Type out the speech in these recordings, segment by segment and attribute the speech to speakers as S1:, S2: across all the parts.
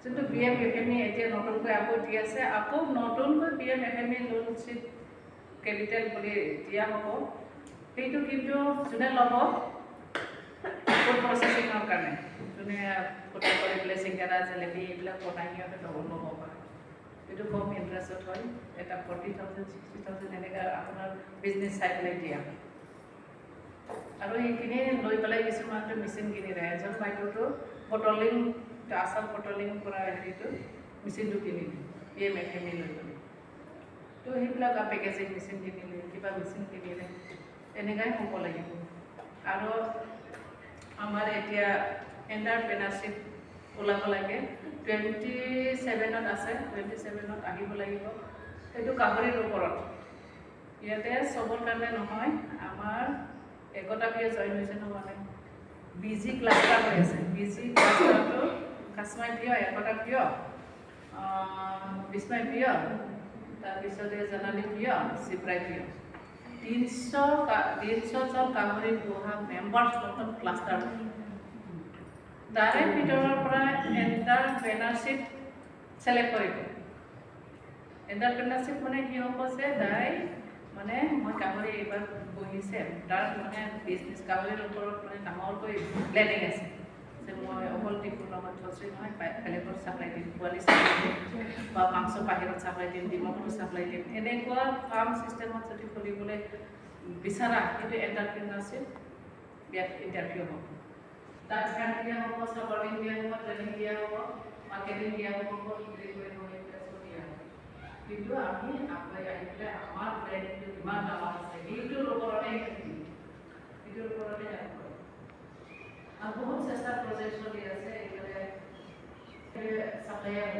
S1: যোনটো BM-FME এতিয়া নতুনকৈ আকৌ দি আছে, আকৌ নতুনকৈ BM-FME লোন চিট কেপিটেল বুলি দিয়া হ'ব। সেইটো কিন্তু যোনে ল'ব ফুড প্ৰচেছিঙৰ কাৰণে, যোনে ফুটা কৰি পেলাই চিংগাৰা জেলেপি এইবিলাক বনাই সিহঁতে ল'ব পাৰে। এইটো কম ইণ্টাৰেষ্টত হয়, এটা 40,000 60,000 এনেকৈ আপোনাৰ বিজনেছ চাই পেলাই দিয়া। আৰু সেইখিনি লৈ পেলাই কিছুমানটো মেচিন কিনি লয়। এজন বাইদেউটো বটলিং, আচাৰ বটলিং কৰা হেৰিটো মেচিনটো কিনিলে BM-FME লৈ পেলাই। তো সেইবিলাক পেকেজিং মেচিন কিনিলে, কিবা মেচিন কিনিলে, এনেকুৱাই হ'ব লাগিব। আৰু আমাৰ এতিয়া এণ্টাৰপ্ৰেনাৰশ্বিপ ওলাব লাগে। 27ত আছে, 27ত আহিব লাগিব। সেইটো গাহৰিৰ ওপৰত। ইয়াতে চবৰ কাৰণে নহয়, আমাৰ একতাপীয় জইন হৈছে নহয়, BG ক্লাষ্টাৰ হৈ আছে। BG ক্লাষ্টাৰটো কাশ্মীৰ একতাপীয়, বিষ্ণয় প্ৰিয়, তাৰপিছতে জানালী প্ৰিয়, চিপ্ৰাই প্ৰিয়। 300জন গাহৰি পোহা মেম্বাৰ্ছ নতুন ক্লাষ্টাৰ। তাৰে ভিতৰৰ পৰা এণ্টাৰপ্ৰেনাৰশ্বিপ চেলেক্ট কৰিব। এণ্টাৰপ্ৰেনাৰশ্বিপ মানে কি হ'ব যে তাই মানে মই গাহৰি এইবাৰ বহিছে, তাৰ মানে বিজনেছ গাহৰিৰ ওপৰত মানে ডাঙৰকৈ প্লেনিং আছে যে মই অকল টিপুৰ লগত ধৰছি নহয়, বেলেগত চাপ্লাই দিম, পোৱালি চাপ্লাই দিম বা মাংস বাহিৰত চাপ্লাই দিম, ডিমকটো চাপ্লাই দিম। এনেকুৱা ফাৰ্ম ছিষ্টেমত যদি খুলিবলৈ বিচাৰা, সেইটো এণ্টাৰপ্ৰেনাৰশ্বিপ ইয়াত ইণ্টাৰভিউ হ'ব। তাত ফ্ৰেণ্ড দিয়া হ'ব, ছাপৰ্টিং দিয়া হ'ব, ট্ৰেইনিং দিয়া হ'ব, মাৰ্কেটিং দিয়া হ'ব, কিন্তু আমি আগুৱাই আহি পেলাই আমাৰ প্লেনিংটো কিমান ডাঙৰ আছে সেইটোৰ ওপৰতে আৰু বহুত চেষ্টা প্ৰজেক্ট চলি আছে। এইদৰে চাপ্লায়াৰ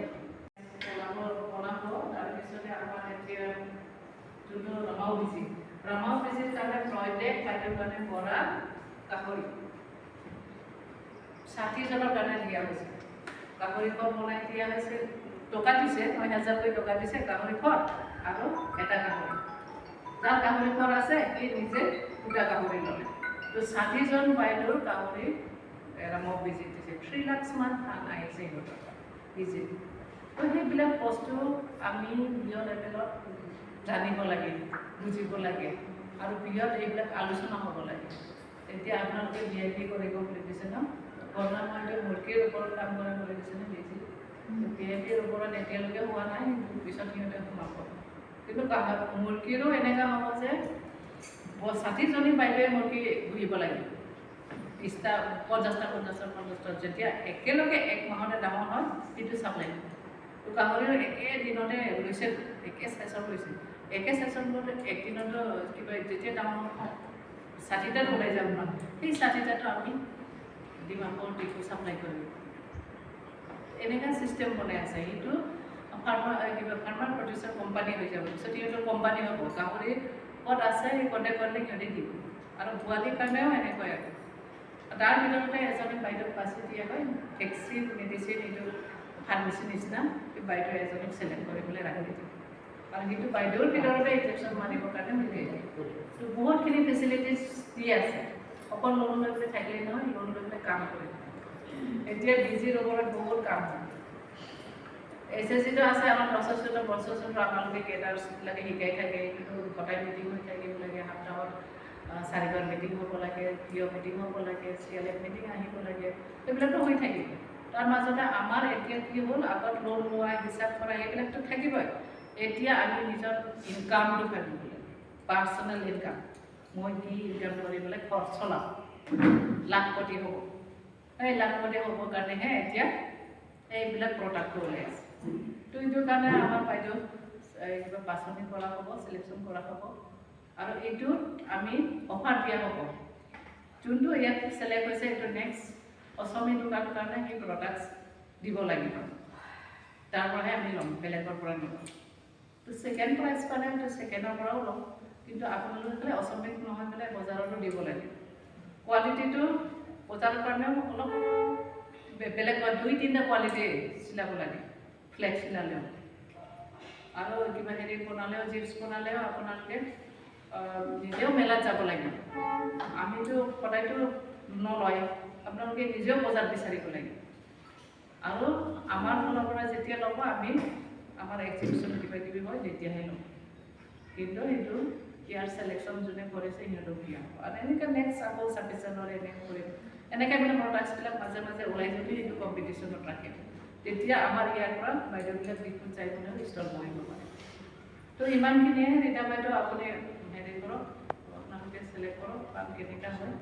S1: বনাব। তাৰপিছতে আমাৰ এতিয়া যোনটো ৰমাও বিজিৰ কাৰণে প্ৰজেক্ট বাইদেউৰ কাৰণে বৰা গাহৰি 60জনৰ কাৰণে দিয়া হৈছে। গাহৰি ঘৰ বনাই দিয়া হৈছে, টকা দিছে, 9,000কৈ টকা দিছে গাহৰি ঘৰ আৰু এটা গাহৰি। যাৰ গাহৰি ঘৰ আছে সি নিজে দুটা গাহৰি ল'লে। তো 60জন বাইদেউৰ গাহৰি মোক ভিজিট দিছে। 3 লাখ মান ধান আহিছে সিহঁতৰ ভিজিট। তো সেইবিলাক বস্তু আমি বিয় লেভেলত জানিব লাগে, বুজিব লাগে আৰু বিয়ত এইবিলাক আলোচনা হ'ব লাগে। এতিয়া আপোনালোকে VIP কৰিব বুলি দিছে ন, গভৰ্ণমেণ্টে মুৰ্গীৰ ওপৰত কাম কৰে বুলি দিছে ন বেছি। VIPৰ ওপৰত এতিয়ালৈকে হোৱা নাই, পিছত সিহঁতে সোমাব। কিন্তু মুৰ্গীৰো এনেকুৱা হ'ব যে 60জনী বাইদেৱে মুৰ্গী ঘূৰিব লাগিব। 30টা 50টা যেতিয়া একেলগে এক মাহতে ডাঙৰ হয় সেইটো চাপ্লাই দিব। তো গাহৰিও একেদিনতে লৈছে, একে চাইজৰ লৈছে, একে চাইজৰ লৈছে একদিনতো কিবা যেতিয়া ডাঙৰ হয় 60টাত ওলাই যাব ন, সেই 60টাটো আমি ডিমাপুৰ ডিপু চাপ্লাই কৰিব। এনেকুৱা চিষ্টেম বনাই আছে। সেইটো ফাৰ্মাৰ প্ৰডিউচাৰ কোম্পানী হৈ যাব। পিছত সিহঁতৰ কোম্পানী হ'ব, গাহৰি ক'ত আছে সেই কণ্টেক্ট কৰিলে সিহঁতে দিব। আৰু পোৱালিৰ কাৰণেও এনেকুৱাই আৰু তাৰ ভিতৰতে এজনী বাইদেউক বাছি দিয়া হয়, ভেকচিন মেডিচিন এইটো ফাৰ্মাচী নিচিনা বাইদেউ এজনীক চিলেক্ট কৰিবলৈ ৰাখি দিয়ে। আৰু সেইটো বাইদেউৰ ভিতৰতে ইনজেকশ্যন মাৰিবৰ কাৰণে মিলি যায়। তো বহুতখিনি ফেচিলিটিছ দি আছে। অকল লোন লৈ পেলাই থাকিলে নহয়, লোন লৈ পেলাই কাম কৰে। এতিয়া BGৰ ওপৰত বহুত কাম হয়। SSGটো আছে আমাৰ বছৰ আপোনালোকে কেইটাবিলাকে শিকাই থাকে, কিন্তু সদায় মিটিং হৈ থাকিব লাগে, সপ্তাহত 4বাৰ মিটিং হ'ব লাগে, প্ৰিয় মিটিং হ'ব লাগে, CLF মিটিং আহিব লাগে, সেইবিলাকতো হৈ থাকিব। তাৰ মাজতে আমাৰ এতিয়া কি হ'ল, আগত লোন লোৱা হিচাপ কৰা সেইবিলাকতো থাকিবই। এতিয়া আমি নিজৰ ইনকামটো ভাবিব লাগে, পাৰ্চনেল ইনকাম। মই কি ইনকাম কৰি পেলাই ঘৰ চলাম, লাখপতি হ'ব। এই লাখপতি হ'বৰ কাৰণেহে এতিয়া এইবিলাক প্ৰডাক্টটো ওলাই আছে। তো এইটোৰ কাৰণে আমাৰ বাইদেউ কিবা বাছনি কৰা হ'ব, চিলেকশ্যন কৰা হ'ব। আৰু এইটোত আমি অফাৰ দিয়া হ'ব। যোনটো ইয়াত চিলেক্ট হৈছে এইটো নেক্সট অসমী দোকানৰ কাৰণে সেই প্ৰডাক্টছ দিব লাগিব। তাৰ পৰাহে আমি ল'ম, বেলেগৰ পৰা নল'ম। তো ছেকেণ্ড প্ৰাইজ পালে সেইটো ছেকেণ্ডৰ পৰাও ল'ম, কিন্তু আপোনালোকে অসমীক নহয় পেলাই বজাৰতো দিব লাগে। কোৱালিটিটো বজাৰৰ কাৰণেও অলপ বেলেগ 2-3টা কোৱালিটি চিলাব লাগে, ফ্লেক্স চিলালেও। আৰু কিবা হেৰি বনালেও, চিপছ বনালেও আপোনালোকে নিজেও মেলাত যাব লাগিব। আমিতো সদায়তো নলয়, আপোনালোকে নিজেও বজাৰ বিচাৰিব লাগিব। আৰু আমাৰ ফালৰ পৰা যেতিয়া ল'ব আমি আমাৰ এক্সিবিশ্যন কিবা কিবি হয় তেতিয়াহে ল'ম কিন্তু সেইটো ইয়াৰ চিলেকশ্যন যোনে কৰিছে সিহঁতক দিয়া হ'ব আৰু এনেকৈ নেক্সট আকৌ 26 জানুৱাৰী এনেকৈ কৰিম এনেকৈ মানে প্ৰডাক্টছবিলাক মাজে মাজে ওলাই যদি সেইটো কম্পিটিশ্যনত ৰাখে তেতিয়া আমাৰ ইয়াৰ পৰা বাইদেউবিলাক বিহুত যাই পিনে ষ্টল বহিব পাৰে তো ইমানখিনিয়ে ৰীতা বাইদেউ আপুনি হেৰি কৰক আপোনালোকে চিলেক্ট কৰক কাম কেনেকুৱা হয়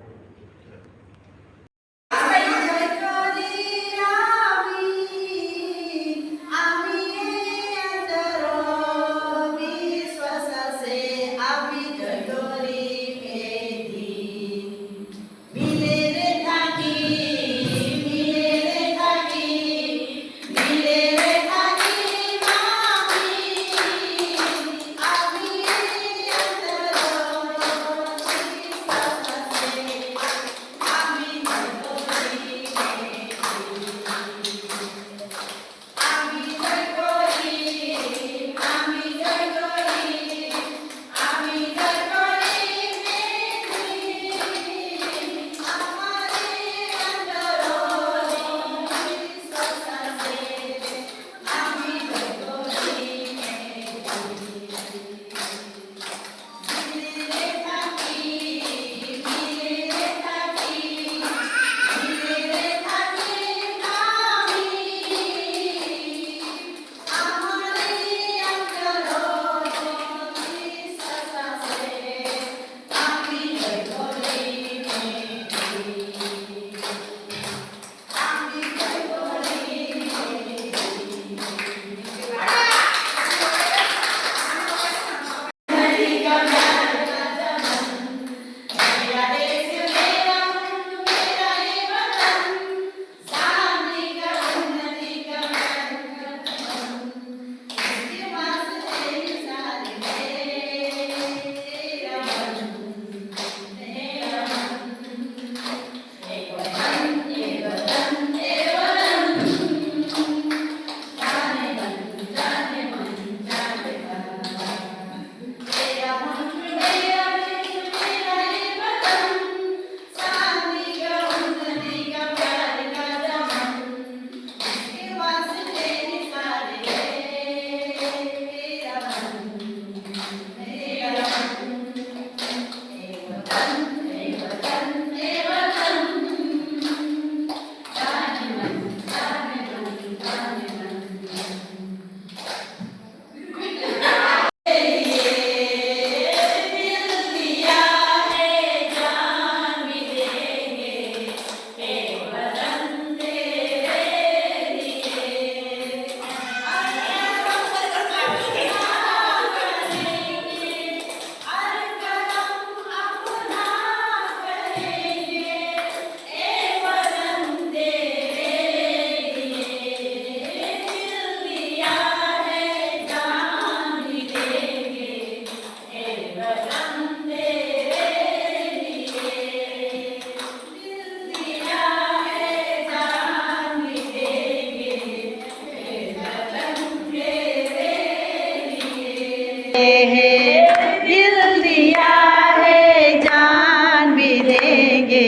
S2: दिल दिया है जान भी देंगे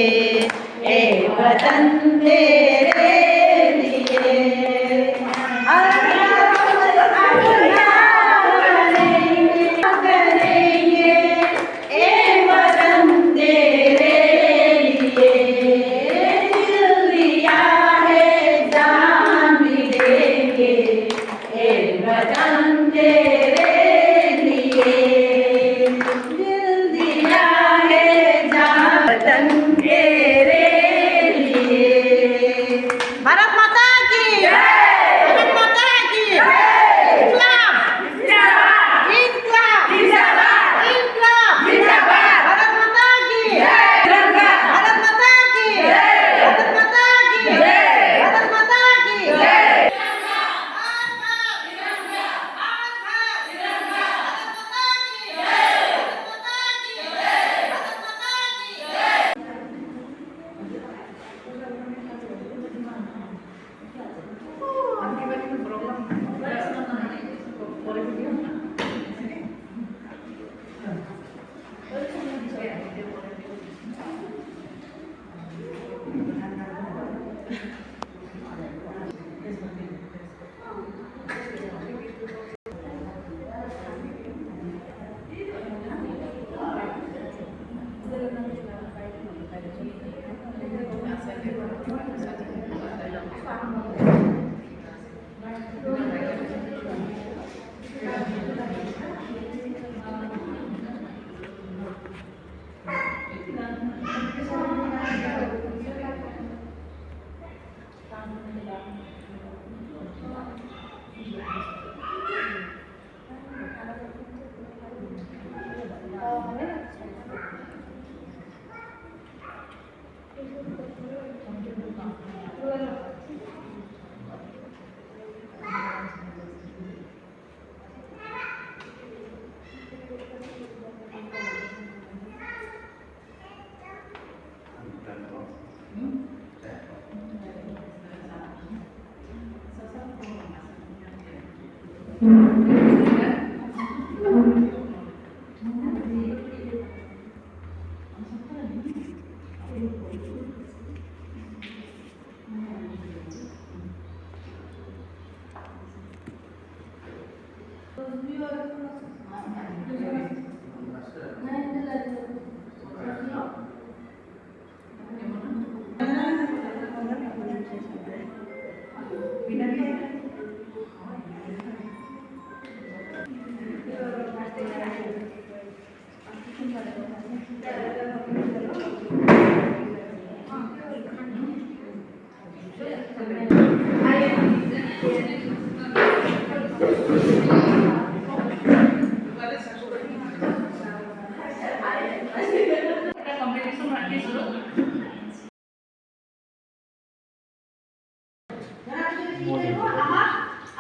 S2: ए वतन तेरे लिए करेंगे ए वतन तेरे लिए दिल दिया है जान भी देंगे ए वतन तेरे भारत माता की भारत माता की इस्लाम इस्लाम इस्लाम भारत माता की भारत माता की भारत माता की भारत माता की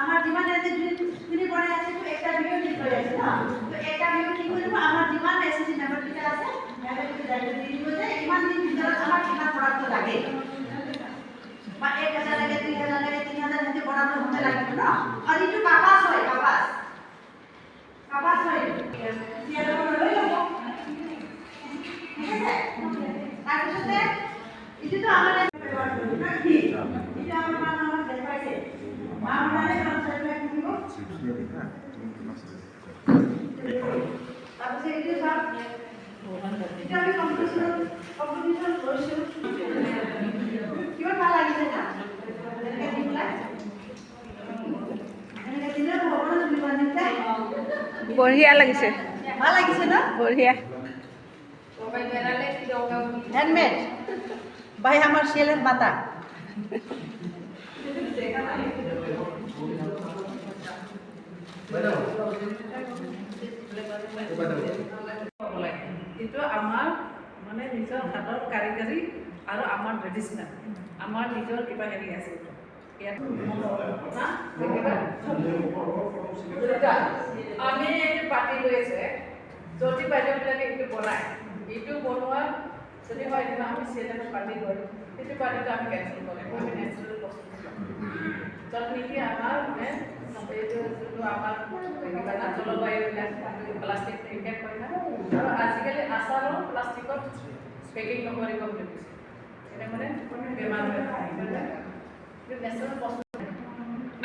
S2: আমার জীবনে যে তিনি পড়ে আছে তো একটা ভিডিও ঠিক হয়ে আছে না তো একটা ভিডিও ঠিক হয়ে যাবে আমার জীবন এসএসসি মেম্বার টিচার আছে মেম্বার দায়িত্ব দিয়ে দিব যে ইমান দিন ভিতরে আমার কিমান পড়াতে লাগে বা 1000 লাগে 3000 লাগে 3000 মধ্যে পড়াতে হতে লাগবে না আর একটু কাপাস হয় কাপাস হয় দিয়া তো লই লব ঠিক আছে তারপরে এটা তো আমাদের ব্যবহার করি না কি এটা আমার দেখাইছে মামলারে কনসার্টে দিব তারপরে এই যে সব এটা আমি কম্পিটিশন করছি কি ভালো লাগিছে না এটা দিলা এটা দিলে ভগবান দিবানিতে
S3: বঢ়িয়া লাগিছে
S2: ভালো লাগিছে না
S3: বঢ়িয়া
S2: হ্যান্ডমেড ভাই আমার ছেলের মাতা
S1: কিন্তু আমাৰ মানে নিজৰ হাতৰ কাৰিকৰী আৰু আমাৰ ট্ৰেডিশ্যনেল আমাৰ নিজৰ কিবা হেৰি আছে ইয়াত আমি এইটো পাতি লৈ আছে যদি বাইদেউবিলাকে এইটো বনায় এইটো বনোৱা যদি হয় তেতিয়া আমি চেলেঞ্জ পাতি কৰিম সেইটো পাতিটো আমি কেঞ্চেল কৰিম আমি নেচাৰেল বস্তু য'ত নেকি আমাৰ মানে এইটো যোনটো আমাৰ কিবা এটা জলবায়ুবিলাক প্লাষ্টিক ইফেক্ট হয় না আৰু আজিকালি আচাৰো প্লাষ্টিকত পেকিং নকৰিব বুলি কৈছে এটা মানে বেমাৰ হয় নেচাৰেল বস্তু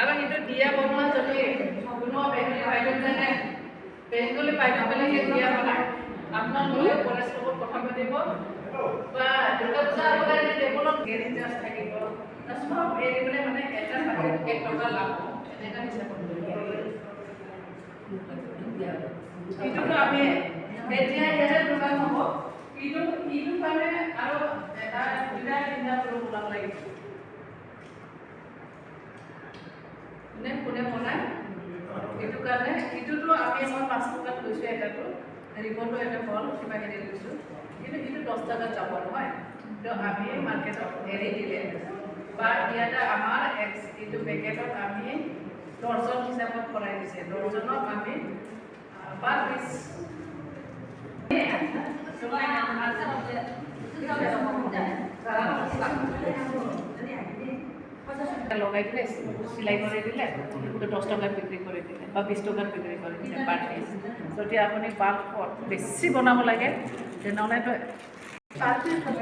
S1: আৰু সেইটো দিয়া বনোৱা যদি কোনো বেংগলী বাইদেউবিলাকে দিয়া বনায় আপোনালোকে কলেজ লগত কথা পাতিব বা দুৰ্গা পূজা আগতে টেবুলত গেৰেঞ্জাৰ্ছ থাকিব চব এৰি পেলাই মানে এটা পাতিত 1 টকা লাভ হ'ব এনেকুৱা হিচাপত এইটোতো আমি এতিয়া ইয়াতে দোকান হ'ব এইটো কাৰণে আৰু এটা দুটা তিনিটা গ্ৰুপ ওলাব লাগিব কোনে বনায় এইটো কাৰণে এইটোতো আমি মই 5 টকাত লৈছোঁ এটাটো ৰিবনটো এটা ফল কিবা হেৰি লৈছোঁ কিন্তু এইটো 10 টকাত যাব নহয় তো আমি মাৰ্কেটত এৰি দিলে বা ইয়াতে আমাৰ এইটো পেকেটত আমি দৰ্জন হিচাপত ভৰাই দিছে দৰ্জনক আমি পাৰ পিছ লগাই দিলে চিলাই কৰি দিলে 10 টকাত বিক্ৰী কৰি দিলে বা 20 টকাত বিক্ৰী কৰি দিলে পাৰ পিছ যদি আপুনি বাল্কত বেছি বনাব লাগে তেনেহ'লেতো পাৰ পিছ 10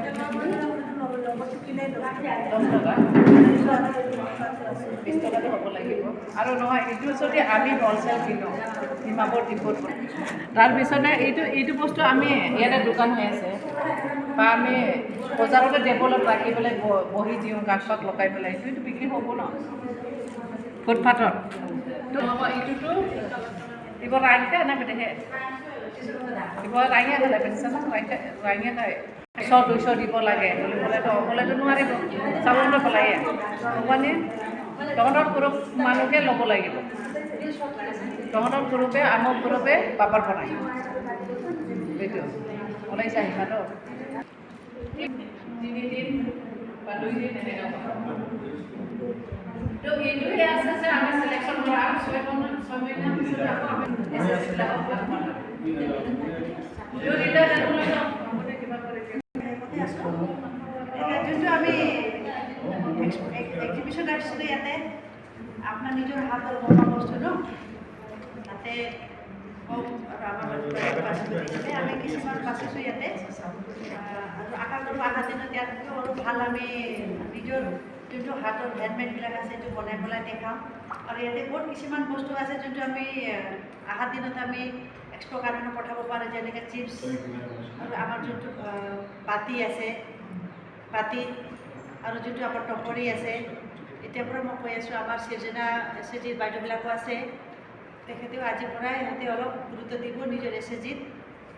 S1: টকা 20 টকাটো হ'ব লাগিব আৰু নহয় এইটো যদি আমি হ'লচেল কিনো ডিমাপুৰ ডিপোত তাৰপিছতে এইটো বস্তু আমি ইয়াতে দোকান হৈ আছে বা আমি বজাৰতে টেবুলত ৰাখি পেলাই বহি দিওঁ গাছ চাক লগাই পেলাই এইটো বিক্ৰী হ'ব ন ফুটপাথত তো এইটোতো দিব ৰাইঙা না বেটেহে দিব ৰাইঙা হ'লে বেটিছে না ৰাইঙা খায় 100-200 দিব লাগে হ'লেতো নোৱাৰিব চাউলটো পেলাই মানে তহঁতৰ গ্ৰুপ মানুহকে ল'ব লাগিব তহঁতৰ গ্ৰুপে আমুক গ্ৰুপে পাপৰ বনায় এইটো ওলাইছে আহিবা তো 3 দিন বা 2 দিন এনেকুৱা বনাওঁ। তো এইটোৱে আছে যে আমি চিলেকশ্যন কৰা 6 মহিনা পিছত আকৌ আমি এছএছচিবিলাকক বনাওঁ।
S2: যোনটো আমি এক্সিবিশ্যন ৰাখিছিলোঁ ইয়াতে আপোনাৰ নিজৰ হাতৰ বনোৱা বস্তু ন তাতে কম আৰু আমাৰ আমি কিছুমান বাচিছোঁ ইয়াতে আৰু আশা কৰোঁ অহা দিনত ইয়াতকৈ আৰু ভাল আমি নিজৰ যোনটো হাতৰ হেণ্ডমেডবিলাক আছে সেইটো বনাই পেলাই দেখাম আৰু ইয়াতে বহুত কিছুমান বস্তু আছে যোনটো আমি অহা দিনত আমি এক্সপ'ৰ কাৰণে পঠাব পাৰোঁ যেনেকৈ চিপছ আৰু আমাৰ যোনটো বাতি আছে বাতি আৰু যোনটো আমাৰ টপৰি আছে এতিয়াৰ পৰা মই কৈ আছোঁ আমাৰ চিজনা এছএছজিৰ বাইদেউবিলাকো আছে তেখেতেও আজিৰ পৰাই সিহঁতে অলপ গুৰুত্ব দিব নিজৰ এছএছজিত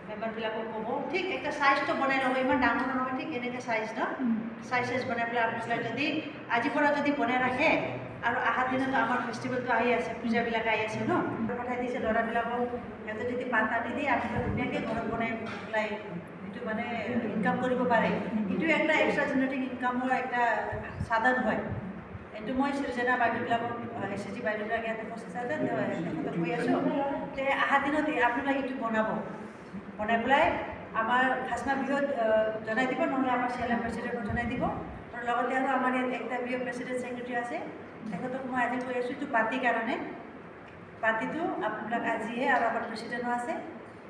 S2: মেম্বাৰবিলাকক ক'ব ঠিক একটা চাইজটো বনাই ল'ব ইমান ডাঙৰ নহয় ঠিক এনেকৈ চাইজ ন চাইজ বনাই পেলাই আপোনালোকে যদি আজিৰ পৰা যদি বনাই ৰাখে আৰু অহা দিনতো আমাৰ ফেষ্টিভেলটো আহি আছে পূজাবিলাক আহি আছে ন পঠাই দিছে ল'ৰাবিলাকক সিহঁতে যদি পাত আনি দিয়ে আপোনালোকে ধুনীয়াকৈ ঘৰত বনাই পেলাই এইটো মানে ইনকাম কৰিব পাৰে এইটো একটা এক্সট্ৰা জেনেৰেটিক ইনকামৰ একটা সাধন হয় এইটো মই সৃজনা বাইদেউবিলাকক এছএছজি বাইদেউবিলাক ইয়াতে প্ৰচেষ্টা তেখেতক কৈ আছোঁ যে অহা দিনত আপোনালোকে এইটো বনাব বনাই পেলাই আমাৰ খাজনা বিহুত জনাই দিব নহ'লে আমাৰ CLM প্ৰেচিডেণ্টক জনাই দিব আৰু লগতে আৰু আমাৰ ইয়াত একটা বিহু প্ৰেচিডেণ্ট ছেক্ৰেটাৰী আছে তেখেতক মই আজি কৈ আছোঁ এইটো বাতিৰ কাৰণে বাতিটো আপোনালোক আজিহে আৰু আমাৰ প্ৰেচিডেণ্টো আছে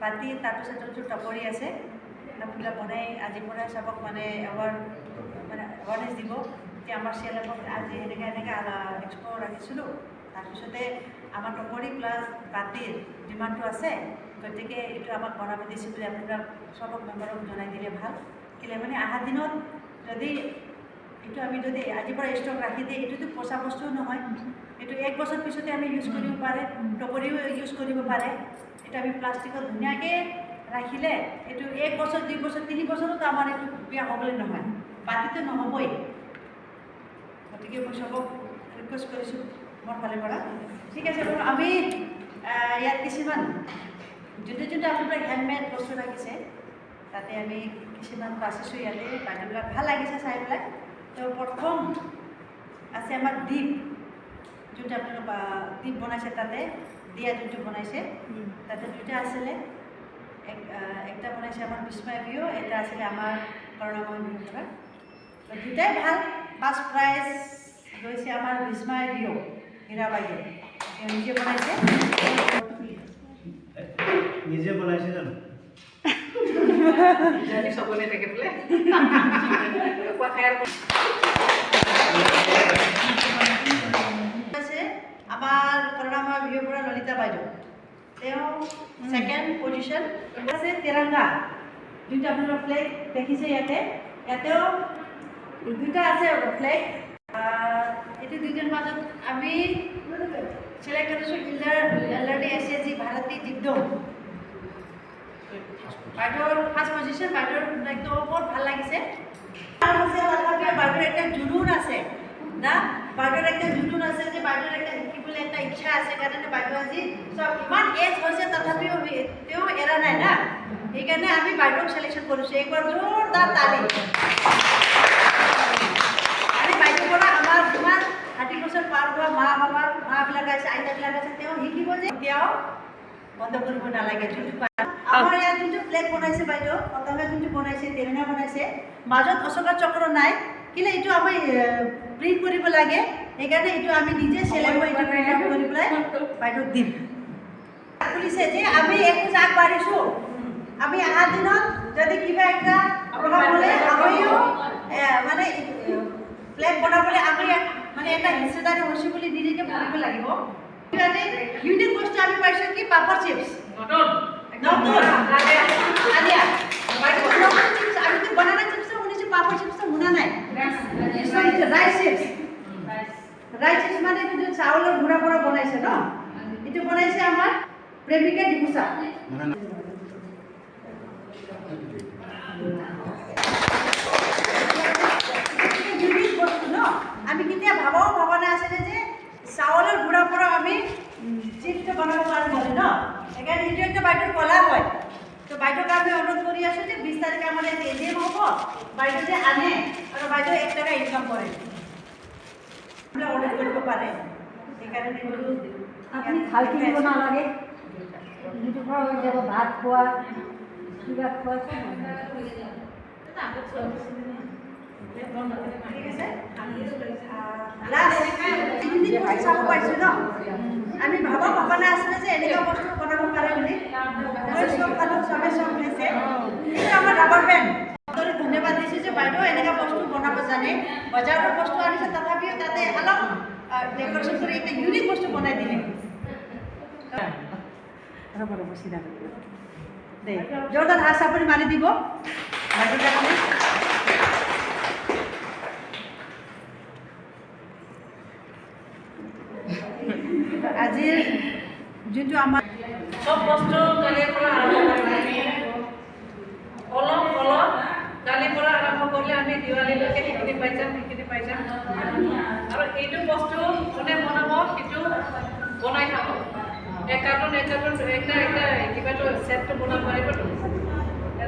S2: বাতি তাৰপিছত যোনটো টপৰি আছে আপোনালোক বনাই আজিৰ পৰাই চবক মানে এৱাৰনেছ দিব যে আমাৰ CLMত আজি এনেকৈ এক্সপ' ৰাখিছিলোঁ তাৰপিছতে আমাৰ টপৰি প্লাছ বাতিৰ ডিমাণ্ডটো আছে গতিকে এইটো আমাক বনাব দিছোঁ বুলি আপোনালোক চবক মেম্বাৰক জনাই দিলে ভাল কেলৈ মানে অহা দিনত যদি এইটো আমি যদি আজিৰ পৰা ষ্টক ৰাখি দিয়ে এইটোতো পচা বস্তুও নহয় এইটো 1 বছৰ পিছতে আমি ইউজ কৰিব পাৰে টপৰিও ইউজ কৰিব পাৰে এইটো আমি প্লাষ্টিকত ধুনীয়াকৈ ৰাখিলে এইটো 1 বছৰ 2 বছৰ 3 বছৰতো আমাৰ এইটো বেয়া হ'বলৈ নহয় বাতিটো নহ'বই গতিকে মই চবক ৰিকুৱেষ্ট কৰিছোঁ মোৰ ফালৰ পৰা ঠিক আছে বাৰু আমি ইয়াত কিছুমান যোনটো আপোনালোকে হেণ্ডমেড বস্তু ৰাখিছে তাতে আমি কিছুমান বাচিছোঁ ইয়াতে বাইদেউবিলাক ভাল লাগিছে চাই পেলাই তো প্ৰথম আছে আমাৰ দ্বীপ যোনটো আপোনালোক দ্বীপ বনাইছে তাতে দিয়া যোনটো বনাইছে তাতে দুটা আছিলে একটা বনাইছে আমাৰ বিস্ময় বিহু এটা আছিলে আমাৰ কৰুণাময় বিহু পৰা দুটাই ভাল ফাৰ্ষ্ট প্ৰাইজ গৈছে আমাৰ বিস্ময় বিহু হীৰা বাইদেউ তেওঁ নিজে বনাইছে
S4: নিজে বনাইছে জানো
S1: জানি সবলে দেখে পেলে
S2: আমাৰ কৰুণাময় বিহুৰ পৰা ললিতা বাইদেউ তেওঁ ছেকেণ্ড পজিশ্যন আছে তিৰংগা যোনটো আপোনালোকৰ ফ্লেগ দেখিছে ইয়াতেও দুটা আছে ফ্লেগ এইটো দুইজন মাজত আমি চিলেক্ট কৰিছোঁ এলআৰডি এছএছজি ভাৰতী দিগদম বাইদেউৰ ফাৰ্ষ্ট পজিশ্যন বাইদেউৰ একদম বহুত ভাল লাগিছে বাইদেউৰ একটা জুনুন আছে না বাইদেউৰ একটা জুনুন আছে যে বাইদেউৰ একটা শিকিবলৈ একটা ইচ্ছা আছে কাৰণে বাইদেউ আজি চব ইমান এজ হৈছে তথাপিও তেওঁ এৰা নাই না সেইকাৰণে আমি বাইদেউক চিলেকশ্যন কৰিছোঁ একবাৰ জোৰদাৰ তালি আমি বাইদেউৰ পৰা আমাৰ যিমান 30 বছৰ পাৰ হোৱা মাবিলাক আছে আইতাবিলাক আছে তেওঁ শিকিব যে এতিয়াও বন্ধ কৰিব নালাগে যোনটো আমাৰ ইয়াত যোনটো ফ্লেগ বনাইছে বাইদেউ প্ৰথমে যোনটো বনাইছে তিৰংগা বনাইছে মাজত অশোকা চক্ৰ নাই কিন্তু এইটো আমি প্ৰিণ্ট কৰিব লাগে সেইকাৰণে এইটো আমি নিজে চিলাই এইটো প্ৰিণ্ট কৰি পেলাই বাইদেউক দিম খুলিছে যে আমি একো আগবাঢ়িছোঁ আমি অহা দিনত যদি কিবা একটা প্ৰভাৱ হ'লে আমিও মানে ফ্লেগ বনাবলৈ আমি মানে এটা হিস্সেদাৰী হৈছোঁ বুলি নিজকে ভাবিব লাগিব ইউনিক বস্তু আমি পাইছোঁ কি পাপৰ চিপছ আমি বানানা চিপছ শুনিছোঁ পাপৰ চিপছ শুনা নাই ৰাইচ চিপছ মানে এইটো চাউলৰ গুড়া পৰা বনাইছে ন এইটো বনাইছে আমাৰ প্ৰেমিকা ডিপুচা ইউনিক বস্তু ন আমি কেতিয়া ভাবা নাছিলে যে চাউলৰ গুড়াৰ পৰা আমি চিপছটো বনাব পাৰোঁ বুলি ন সেইকাৰণে এইটো একটা বাইদেউৰ কলা হয় তো বাইদেউক আমি অনুৰোধ কৰি আছোঁ যে 20 তাৰিখে আমাৰ ইয়াত এজিএম হ'ব, বাইদেউ যে আনে আৰু বাইদেউ 1 টকা ইনকাম কৰে অৰ্ডাৰ কৰিব পাৰে। সেইকাৰণে
S5: আপুনি ভাল কিনিব নালাগে, যিটো পৰা হৈ যাব ভাত খোৱা কিবা খোৱা চব
S2: ঠিক আছে। লাষ্ট যিখিনি চাব পাইছোঁ ন, আমি ভাবনা আছিলে যে এনেকুৱা বস্তু বনাব পাৰে বুলি। চব খালোঁ, চবে চব খাইছে, কিন্তু আমাৰ ৰাবাৰ বেণ্ড ধন্যবাদ দিছোঁ যে বাইদেউ এনেকুৱা বস্তু বনাব জানে। বজাৰৰ বস্তু আনিছে, তথাপিও তাতে অলপ ডেকৰেশ্যন কৰি এটা ইউনিক বস্তু বনাই দিলে। ৰ'ব চিধা দেই, জোৰদাৰ হাত চাপৰি মাৰি দিব বাইদেউ কাৰণে। আজিৰ যোনটো আমাৰ
S1: চব বস্তু কালিৰ পৰা আৰম্ভ কৰিলে অলপ কালিৰ পৰা আৰম্ভ কৰিলে আমি দিৱালীলৈকে সেইখিনি পাই যাম। আৰু এইটো বস্তু কোনে বনাব সেইটো বনাই থাকো। এক কাৰ্টুন একটা কিবাটো ছেটটো বনাব পাৰিবতো।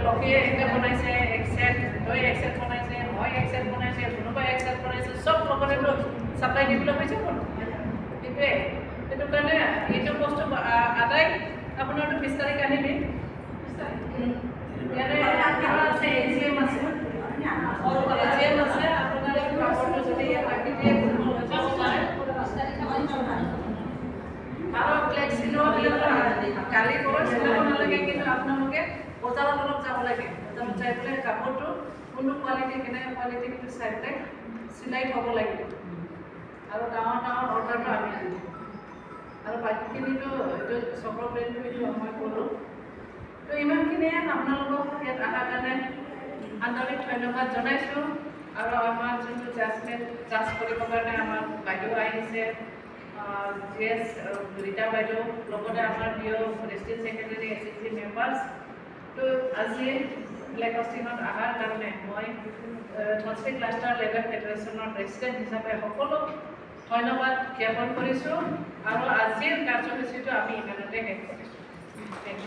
S1: লক্ষীয়ে একটা বনাইছে, এক ছেট, তই এক ছেট বনাইছে, মই এক ছেট বনাইছে, কোনোবাই এক ছেট বনাইছে, চব লগতেতো চাপ্লাই দিবলৈ হৈ যাব। সেইটোৱে, সেইটো কাৰণে এইটো বস্তু আদায় আপোনাৰতো 20 তাৰিখ আহিবি। ইয়াৰে আছে এজিএম আছে, আপোনাৰ কাপোৰটো যদি বাকী দিয়ে যাব পাৰে। আৰু ব্লেক চিলোৱাবিলাকতো কালি পৰা চিলাব নালাগে, কিন্তু আপোনালোকে বজাৰত অলপ যাব লাগে। বজাৰত যাই পেলাই কাপোৰটো কোনটো কোৱালিটি কেনেকুৱা কোৱালিটি সেইটো চাই পেলাই চিলাই থ'ব লাগিব। আৰু ডাঙৰ অৰ্ডাৰটো আমি দিম। আৰু বাকীখিনিতো এইটো চক্ৰ ব্ৰেণ্ডটো এইটো মই ক'লোঁ। তো ইমানখিনিয়ে আপোনালোকক ইয়াত অহাৰ কাৰণে আন্তৰিক ধন্যবাদ জনাইছোঁ। আৰু আমাৰ যোনটো জাজ কৰিবৰ কাৰণে আমাৰ বাইদেউ আহিছে, GS ৰীতা বাইদেউ, লগতে আমাৰ প্ৰিয় ডিষ্ট্ৰিক্ট ছেক্ৰেটাৰী SSG মেম্বাৰ্ছ। তো আজি ব্লেক হষ্টিঙত অহাৰ কাৰণে মই ধনশ্ৰী ক্লাষ্টাৰ লেবাৰ ফেডাৰেশ্যনৰ প্ৰেছিডেণ্ট হিচাপে সকলো ধন্যবাদ জ্ঞাপন কৰিছোঁ। আৰু আজিৰ কাৰ্যসূচীটো আমি ইমানতে শেষ কৰিছোঁ। Thank U.